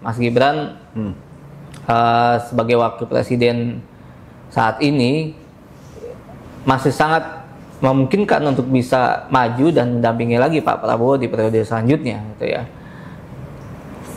Mas Gibran sebagai wakil presiden saat ini masih sangat memungkinkan untuk bisa maju dan mendampingi lagi Pak Prabowo di periode selanjutnya, gitu ya.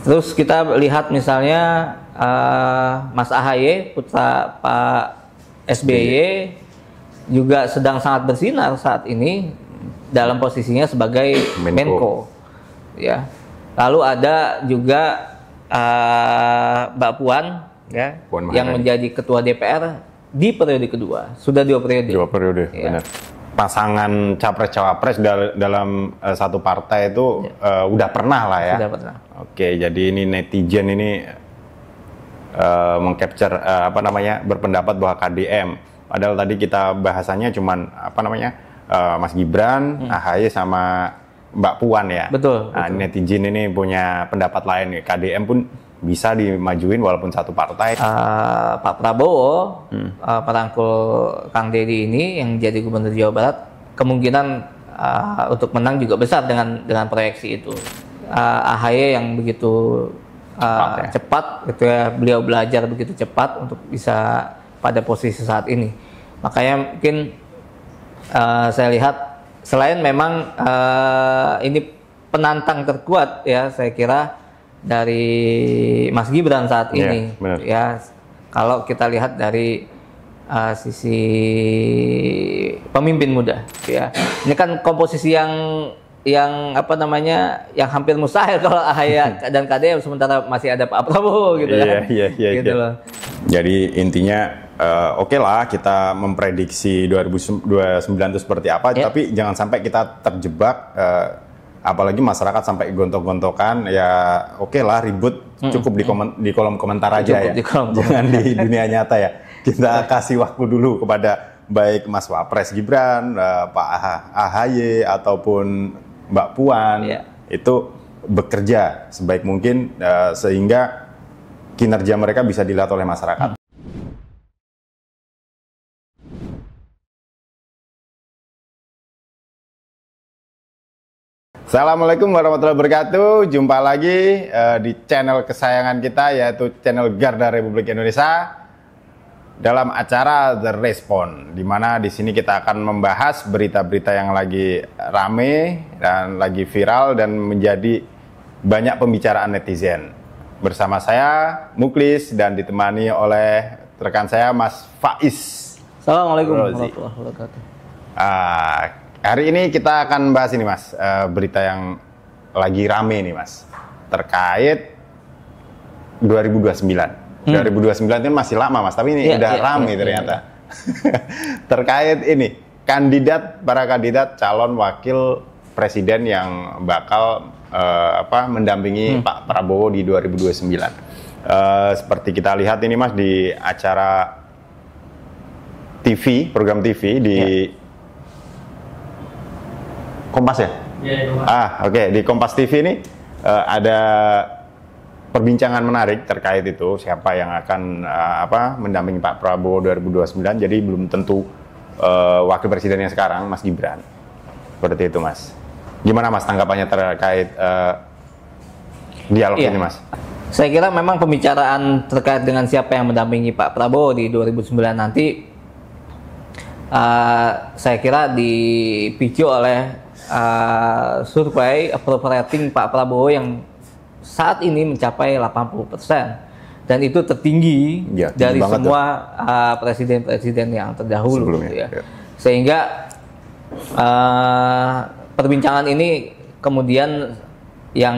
Terus kita lihat misalnya Mas AHY, putra Pak SBY, juga sedang sangat bersinar saat ini dalam posisinya sebagai Menko. Ya. Lalu ada juga Mbak Puan, ya, yang menjadi ketua DPR di periode kedua, sudah 2 periode. 2 periode, ya. Benar. Pasangan capres-cawapres dalam satu partai itu udah pernah lah ya. Sudah pernah. Oke, jadi ini netizen ini mengcapture berpendapat bahwa KDM. Padahal tadi kita bahasannya cuman Mas Gibran, AHY sama Mbak Puan ya. Betul. Nah, betul. Netizen ini punya pendapat lain nih. KDM pun bisa dimajuin walaupun satu partai. Pak Prabowo, perangkul Kang Deddy ini yang jadi Gubernur Jawa Barat, kemungkinan untuk menang juga besar dengan proyeksi itu. AHY yang begitu cepat, gitu ya, beliau belajar begitu cepat untuk bisa pada posisi saat ini. Makanya mungkin saya lihat selain memang ini penantang terkuat ya, saya kira dari Mas Gibran saat ini, ya, kalau kita lihat dari sisi pemimpin muda, ya, ini kan komposisi yang hampir mustahil kalau AHY dan KDM, sementara masih ada Pak Prabowo gitu kan. Gitu loh. Jadi intinya oke lah kita memprediksi 2029 itu seperti apa, tapi jangan sampai kita terjebak. Apalagi masyarakat sampai gontok-gontokan, ya oke lah ribut, cukup di kolom komentar aja ya, jangan di dunia nyata ya. Kita kasih waktu dulu kepada baik Mas Wapres Gibran, Pak AHY ataupun Mbak Puan, itu bekerja sebaik mungkin sehingga kinerja mereka bisa dilihat oleh masyarakat. Assalamualaikum warahmatullahi wabarakatuh. Jumpa lagi di channel kesayangan kita, yaitu channel Garda Republik Indonesia, dalam acara The Respond, di mana di sini kita akan membahas berita-berita yang lagi rame dan lagi viral dan menjadi banyak pembicaraan netizen. Bersama saya Muklis dan ditemani oleh rekan saya Mas Faiz. Assalamualaikum warahmatullahi wabarakatuh. Hari ini kita akan bahas ini Mas, berita yang lagi rame nih Mas, terkait 2029. 2029 itu masih lama Mas, tapi ini udah rame ternyata. Terkait ini, para kandidat calon wakil presiden yang bakal mendampingi Pak Prabowo di 2029. Seperti kita lihat ini Mas di acara TV, program TV di Kompas ya? Iya, Kompas. Oke. Di Kompas TV ini ada perbincangan menarik terkait itu, siapa yang akan mendampingi Pak Prabowo 2029. Jadi belum tentu wakil presiden yang sekarang, Mas Gibran. Seperti itu Mas. Gimana Mas tanggapannya terkait dialog ini Mas? Saya kira memang pembicaraan terkait dengan siapa yang mendampingi Pak Prabowo di 2009 nanti, saya kira dipicu oleh survei approval rating Pak Prabowo yang saat ini mencapai 80%, dan itu tertinggi dari semua presiden-presiden yang terdahulu gitu ya. Sehingga perbincangan ini kemudian yang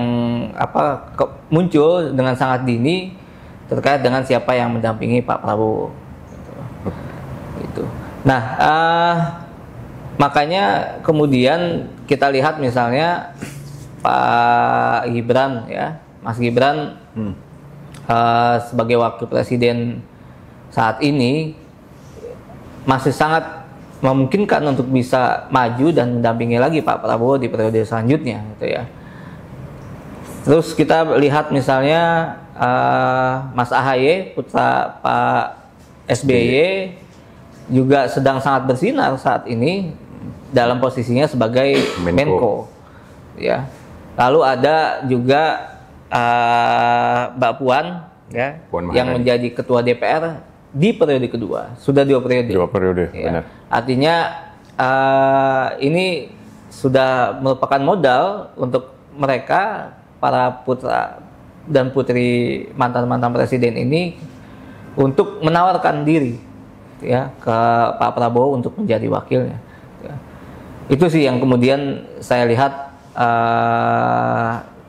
muncul dengan sangat dini terkait dengan siapa yang mendampingi Pak Prabowo gitu. Nah, makanya kemudian kita lihat misalnya Pak Gibran ya, Mas Gibran sebagai wakil presiden saat ini masih sangat memungkinkan untuk bisa maju dan mendampingi lagi Pak Prabowo di periode selanjutnya, gitu ya. Terus kita lihat misalnya Mas AHY, putra Pak SBY, juga sedang sangat bersinar saat ini dalam posisinya sebagai Menko, ya. Lalu ada juga Mbak Puan ya, Puan yang Maharani. menjadi ketua DPR di periode kedua, sudah 2 periode. 2 periode, Ya. benar. Artinya ini sudah merupakan modal untuk mereka, para putra dan putri mantan-mantan presiden ini, untuk menawarkan diri ya ke Pak Prabowo untuk menjadi wakilnya. Ya. Itu sih yang kemudian saya lihat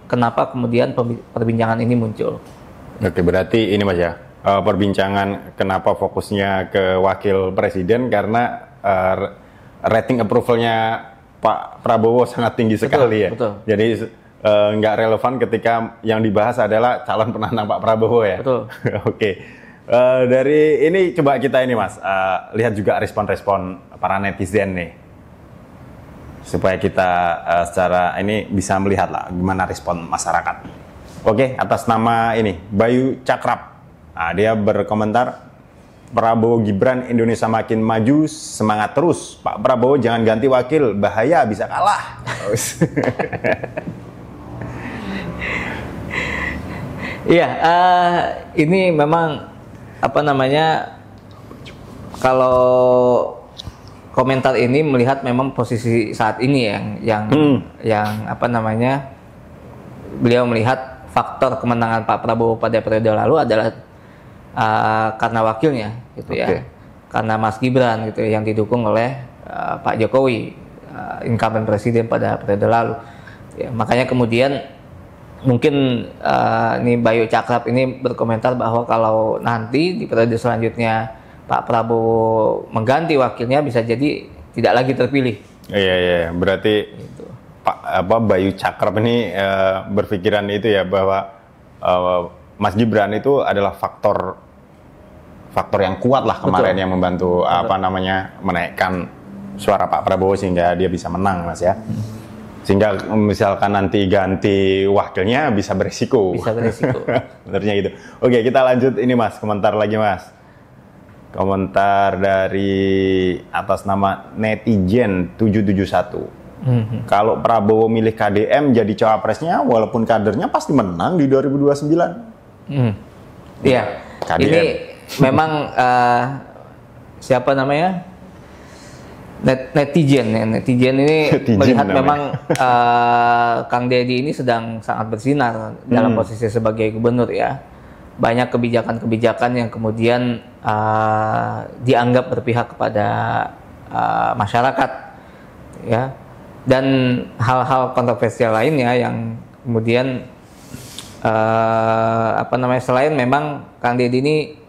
kenapa kemudian perbincangan ini muncul. Oke, berarti ini Mas ya, perbincangan kenapa fokusnya ke wakil presiden karena rating approval-nya Pak Prabowo sangat tinggi sekali ya. Betul. Jadi nggak relevan ketika yang dibahas adalah calon penantang Pak Prabowo ya. Betul. Oke. Dari ini coba kita ini Mas, lihat juga respon-respon para netizen nih. Supaya kita secara ini bisa melihat lah gimana respon masyarakat. Oke, atas nama ini Bayu Cakrap. Nah, dia berkomentar, Prabowo Gibran Indonesia makin maju, semangat terus. Pak Prabowo jangan ganti wakil, bahaya bisa kalah. Iya, ini memang apa namanya, kalau komentar ini melihat memang posisi saat ini yang apa namanya, beliau melihat faktor kemenangan Pak Prabowo pada periode lalu adalah karena wakilnya gitu ya, karena Mas Gibran gitu ya, yang didukung oleh Pak Jokowi, incumbent presiden pada periode lalu ya. Makanya kemudian mungkin ini Bayu Cakrap ini berkomentar bahwa kalau nanti di periode selanjutnya Pak Prabowo mengganti wakilnya, bisa jadi tidak lagi terpilih. Iya, berarti Gitu. Bayu Cakrap ini berpikiran itu ya, bahwa Mas Gibran itu adalah faktor yang kuat lah kemarin. Betul. Yang membantu apa namanya, menaikkan suara Pak Prabowo sehingga dia bisa menang, Mas ya. Sehingga misalkan nanti ganti wakilnya bisa berisiko. Bisa berisiko. Benernya gitu. Oke, kita lanjut ini Mas, komentar lagi Mas. Komentar dari atas nama netizen 771. Kalau Prabowo milih KDM jadi cawapresnya, walaupun kadernya pasti menang di 2029. Iya. KDM. Ini memang siapa namanya? Netizen ini melihat namanya. Memang Kang Deddy ini sedang sangat bersinar dalam posisi sebagai gubernur ya. Banyak kebijakan-kebijakan yang kemudian dianggap berpihak kepada masyarakat ya, dan hal-hal kontroversial lainnya yang kemudian apa namanya, selain memang Kang Deddy ini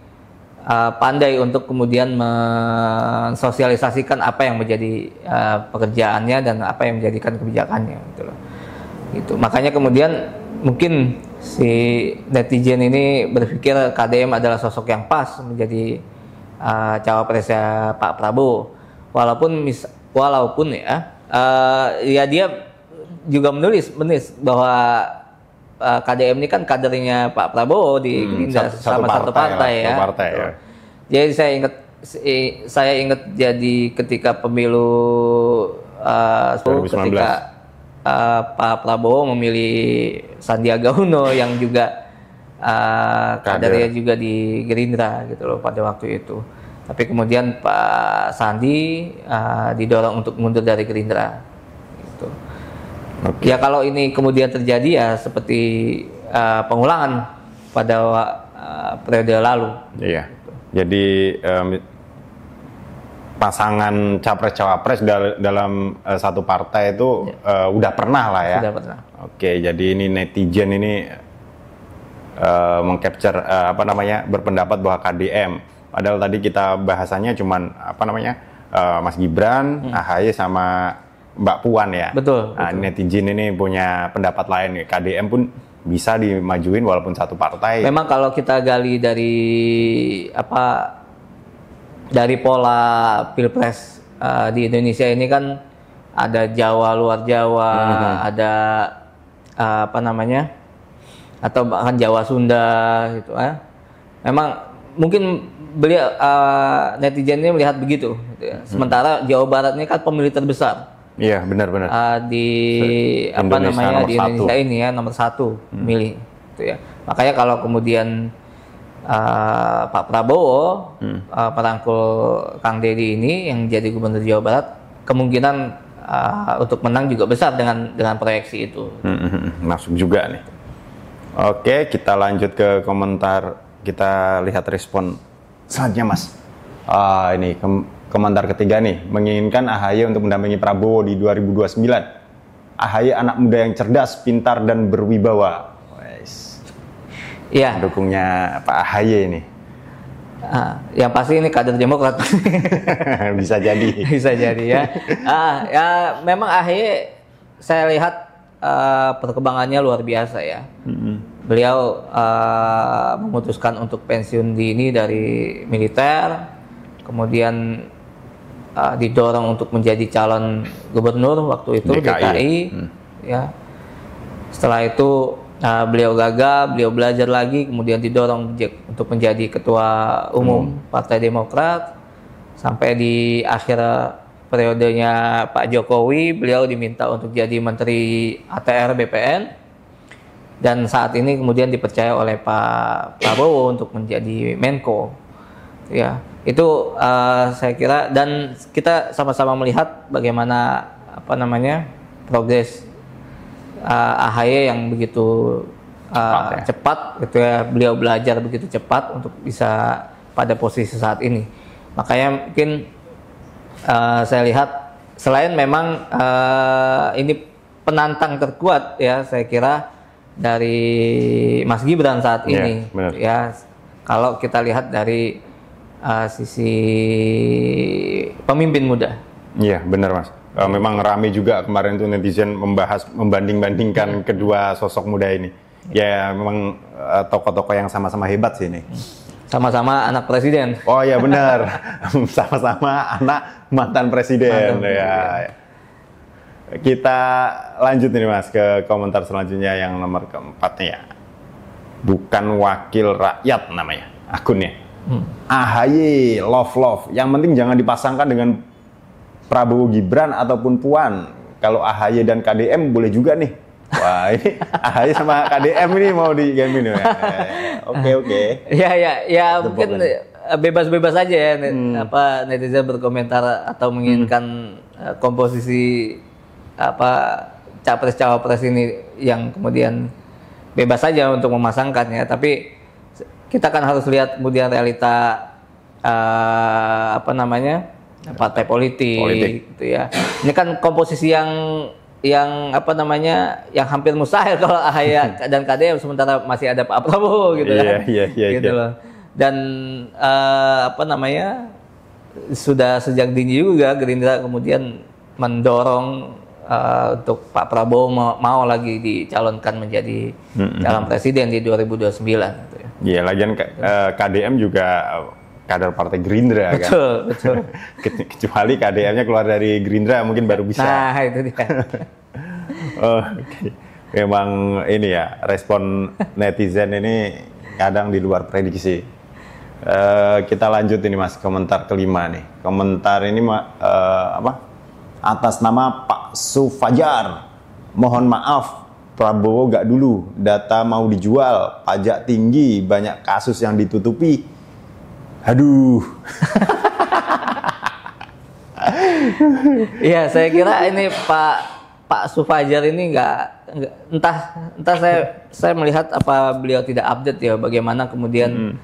pandai untuk kemudian mensosialisasikan apa yang menjadi pekerjaannya dan apa yang menjadikan kebijakannya gitu loh. Gitu. Makanya kemudian mungkin si netizen ini berpikir KDM adalah sosok yang pas menjadi cawapresnya Pak Prabowo. Walaupun ya dia juga menulis bahwa KDM ini kan kadernya Pak Prabowo di Gerindra, sama satu partai ya. Jadi saya ingat jadi ketika pemilu 2019. ketika Pak Prabowo memilih Sandiaga Uno yang juga kadernya juga di Gerindra gitu loh pada waktu itu. Tapi kemudian Pak Sandi didorong untuk mundur dari Gerindra. Gitu. Ya kalau ini kemudian terjadi ya seperti pengulangan pada periode lalu. Iya. Jadi pasangan capres-cawapres dalam satu partai itu udah pernah lah ya. Sudah pernah. Oke, jadi ini netizen ini mengcapture apa namanya, berpendapat bahwa KDM. Padahal tadi kita bahasannya cuman apa namanya, Mas Gibran, AHY sama Mbak Puan ya. Betul. Nah, netizen ini punya pendapat lain nih. KDM pun bisa dimajuin walaupun satu partai. Memang kalau kita gali dari pola pilpres di Indonesia ini kan ada Jawa, luar Jawa, ada apa namanya, atau bahkan Jawa Sunda gitu ya. Memang mungkin beliau netizen ini melihat begitu. Gitu ya. Sementara Jawa Barat ini kan pemilih terbesar. Iya, benar-benar. Di apa namanya, di Indonesia ini ya, nomor 1 milih gitu ya. Makanya kalau kemudian Pak Prabowo merangkul Kang Deddy ini yang jadi Gubernur Jawa Barat, kemungkinan untuk menang juga besar dengan proyeksi itu. Masuk juga nih. Oke, kita lanjut ke komentar. Kita lihat respon selanjutnya, Mas. Ini komentar ketiga nih, menginginkan AHY untuk mendampingi Prabowo di 2029. AHY anak muda yang cerdas, pintar dan berwibawa. Iya. Pendukungnya Pak AHY ini. Yang pasti ini kader Demokrat. Bisa jadi. Bisa jadi ya. Ya memang AHY saya lihat perkembangannya luar biasa ya. Beliau memutuskan untuk pensiun dini dari militer, kemudian didorong untuk menjadi calon gubernur waktu itu DKI. Ya. Setelah itu beliau gagal, beliau belajar lagi, kemudian didorong untuk menjadi ketua umum Partai Demokrat. Sampai di akhir periodenya Pak Jokowi, beliau diminta untuk jadi Menteri ATR BPN. Dan saat ini kemudian dipercaya oleh Pak Prabowo untuk menjadi Menko. Ya, itu saya kira, dan kita sama-sama melihat bagaimana progres AHY yang begitu cepat gitu ya, beliau belajar begitu cepat untuk bisa pada posisi saat ini. Makanya mungkin saya lihat selain memang ini penantang terkuat ya, saya kira dari Mas Gibran saat ini ya, kalau kita lihat dari sisi pemimpin muda. Iya, benar Mas. Memang rame juga kemarin tuh netizen membanding-bandingkan kedua sosok muda ini. Ya memang tokoh-tokoh yang sama-sama hebat sih ini. Sama-sama anak presiden. Oh iya benar, sama-sama anak mantan presiden. Ya. Kita lanjut nih Mas ke komentar selanjutnya yang nomor keempat nih ya. Bukan wakil rakyat namanya akunnya. AHY love, yang penting jangan dipasangkan dengan Prabowo Gibran ataupun Puan. Kalau AHY dan KDM boleh juga nih. Wah, ini AHY sama KDM ini mau dijamin ya. Oke. Ya mungkin bebas-bebas aja ya netizen berkomentar atau menginginkan komposisi capres cawapres ini yang kemudian bebas saja untuk memasangkan ya. Tapi kita kan harus lihat kemudian realita partai politik gitu ya. Ini kan komposisi yang hampir mustahil kalau AHY dan KDM, sementara masih ada Pak Prabowo gitu kan. Gitu loh. Dan sudah sejak dini juga Gerindra kemudian mendorong untuk Pak Prabowo mau lagi dicalonkan menjadi calon presiden di 2029 gitu ya. Iya, lagian KDM juga kader Partai Gerindra kan. Betul. Kecuali KDM-nya keluar dari Gerindra mungkin baru bisa. Nah, itu dia. Okay. Memang ini ya, respon netizen ini kadang di luar prediksi. Kita lanjut ini Mas, komentar kelima nih. Komentar ini atas nama Pak Sufajar. Mohon maaf, Prabowo gak dulu, data mau dijual, pajak tinggi, banyak kasus yang ditutupi. Aduh. Iya, saya kira ini Pak Sufajar ini entah saya melihat apa beliau tidak update ya bagaimana kemudian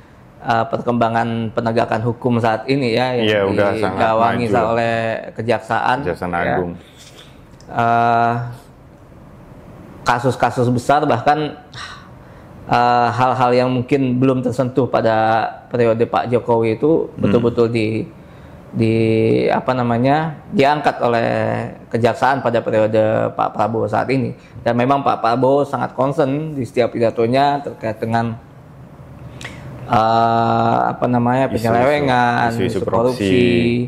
perkembangan penegakan hukum saat ini ya yang digawangi oleh Kejaksaan Agung. Kasus-kasus besar, bahkan hal-hal yang mungkin belum tersentuh pada periode Pak Jokowi itu betul-betul diangkat oleh Kejaksaan pada periode Pak Prabowo saat ini. Dan memang Pak Prabowo sangat concern di setiap pidatonya terkait dengan penyelewengan, isu korupsi,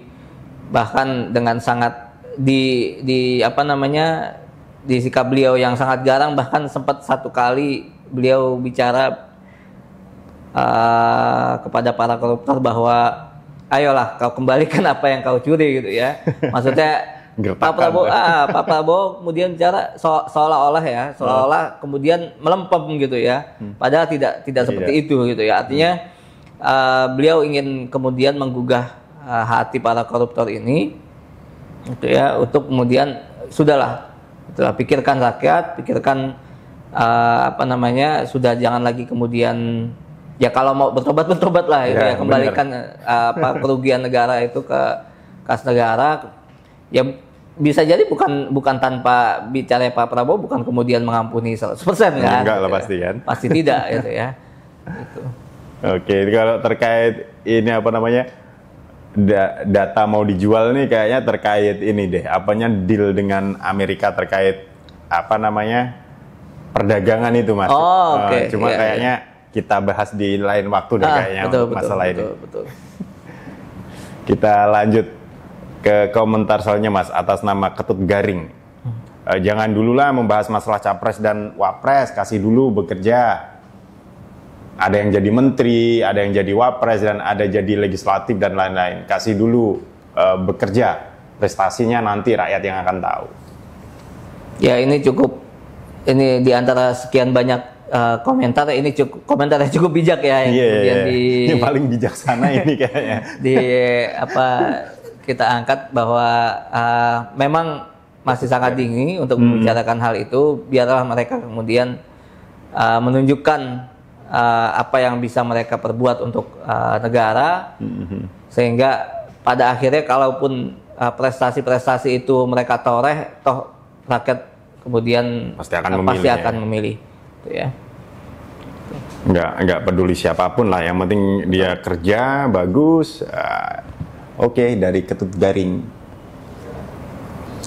bahkan dengan sangat di sikap beliau yang sangat garang, bahkan sempat satu kali beliau bicara kepada para koruptor bahwa ayolah kau kembalikan apa yang kau curi gitu ya. Maksudnya Gertakan. Pak Prabowo kemudian bicara seolah-olah kemudian melempem gitu ya. Padahal tidak seperti itu gitu ya. Artinya beliau ingin kemudian menggugah hati para koruptor ini gitu ya, untuk kemudian sudahlah pikirkan rakyat, pikirkan sudah jangan lagi kemudian ya kalau mau bertobat lah gitu ya, kembalikan kerugian negara itu ke kas negara. Ya bisa jadi bukan tanpa bicara Pak Prabowo bukan kemudian mengampuni 100% kan. Enggak lah gitu pasti ya. kan. Pasti tidak gitu ya. Gitu. Oke, kalau terkait ini data mau dijual nih kayaknya terkait ini deh, deal dengan Amerika terkait perdagangan itu Mas. Oke. Cuma kayaknya kita bahas di lain waktu deh kayaknya masalah ini. Betul. Kita lanjut ke komentar soalnya Mas atas nama Ketut Garing. Jangan dulu lah membahas masalah capres dan wapres, kasih dulu bekerja. Ada yang jadi menteri, ada yang jadi wapres, dan ada jadi legislatif dan lain-lain. Kasih dulu bekerja, prestasinya nanti rakyat yang akan tahu. Ya ini di antara sekian banyak komentar, ini komentarnya cukup bijak ya. Yang paling bijaksana ini kayaknya. Kita angkat bahwa memang masih sangat dini untuk membicarakan hal itu. Biarlah mereka kemudian menunjukkan apa yang bisa mereka perbuat untuk negara, sehingga pada akhirnya kalaupun prestasi-prestasi itu mereka toreh, toh rakyat kemudian pasti akan memilih gitu ya. Nggak peduli siapapun lah, yang penting dia kerja bagus. Oke, dari Ketut Garing.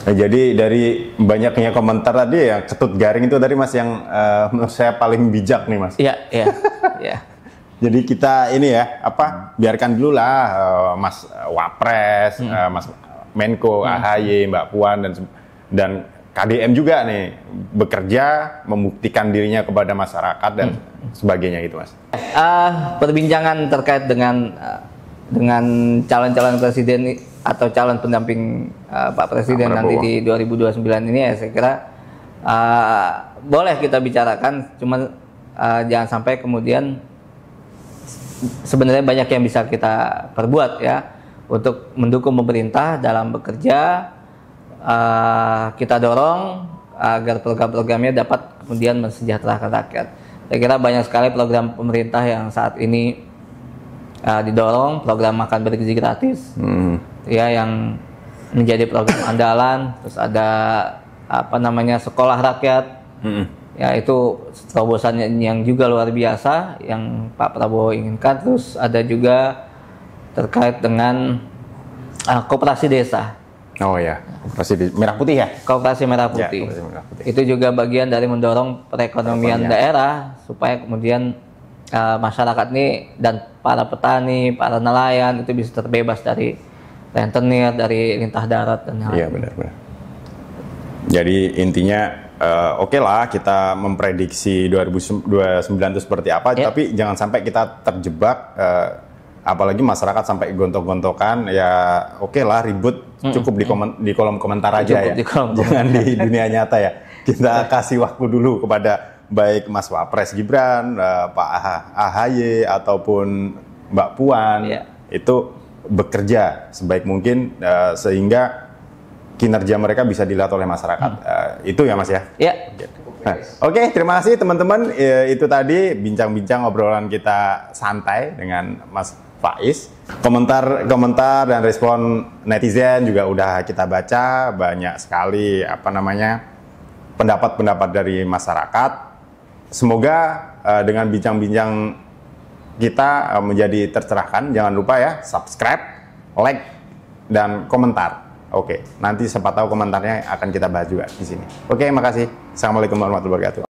Jadi dari banyaknya komentar tadi ya, Ketut Garing itu tadi Mas yang menurut saya paling bijak nih Mas. Iya. Jadi kita ini ya, biarkan dulu lah Mas Wapres, Mas Menko, AHY, Mbak Puan dan KDM juga nih bekerja, membuktikan dirinya kepada masyarakat dan sebagainya gitu Mas. Perbincangan terkait dengan calon-calon presiden atau calon pendamping Pak Presiden nanti di 2029 ini ya, saya kira boleh kita bicarakan, cuman jangan sampai kemudian sebenarnya banyak yang bisa kita perbuat ya untuk mendukung pemerintah dalam bekerja. Kita dorong agar program-programnya dapat kemudian mensejahterakan rakyat. Saya kira banyak sekali program pemerintah yang saat ini didorong, program makan bergizi gratis, ya, yang menjadi program andalan. Terus ada sekolah rakyat, ya itu terobosan yang juga luar biasa yang Pak Prabowo inginkan. Terus ada juga terkait dengan koperasi desa. Oh ya, koperasi merah putih ya? Koperasi merah putih. Ya, koperasi merah putih. Itu juga bagian dari mendorong perekonomian daerah supaya kemudian masyarakat ini dan para petani, para nelayan itu bisa terbebas dari rentenir, dari lintah darat dan lain-lain. Iya, benar. Jadi intinya oke lah kita memprediksi 2029 itu seperti apa, tapi jangan sampai kita terjebak, apalagi masyarakat sampai gontok-gontokan. Ya oke lah ribut, cukup di kolom komentar aja ya, jangan di dunia nyata ya. Kita kasih waktu dulu kepada baik Mas Wapres Gibran, Pak AHY ataupun Mbak Puan, itu bekerja sebaik mungkin sehingga kinerja mereka bisa dilihat oleh masyarakat. Itu ya Mas ya? Iya. Oke, terima kasih teman-teman. Itu tadi bincang-bincang obrolan kita santai dengan Mas Faiz. Komentar dan respon netizen juga udah kita baca, banyak sekali pendapat-pendapat dari masyarakat. Semoga dengan bincang-bincang kita menjadi tercerahkan. Jangan lupa ya, subscribe, like, dan komentar. Oke, nanti siapa tahu komentarnya akan kita bahas juga di sini. Oke, makasih. Assalamualaikum warahmatullahi wabarakatuh.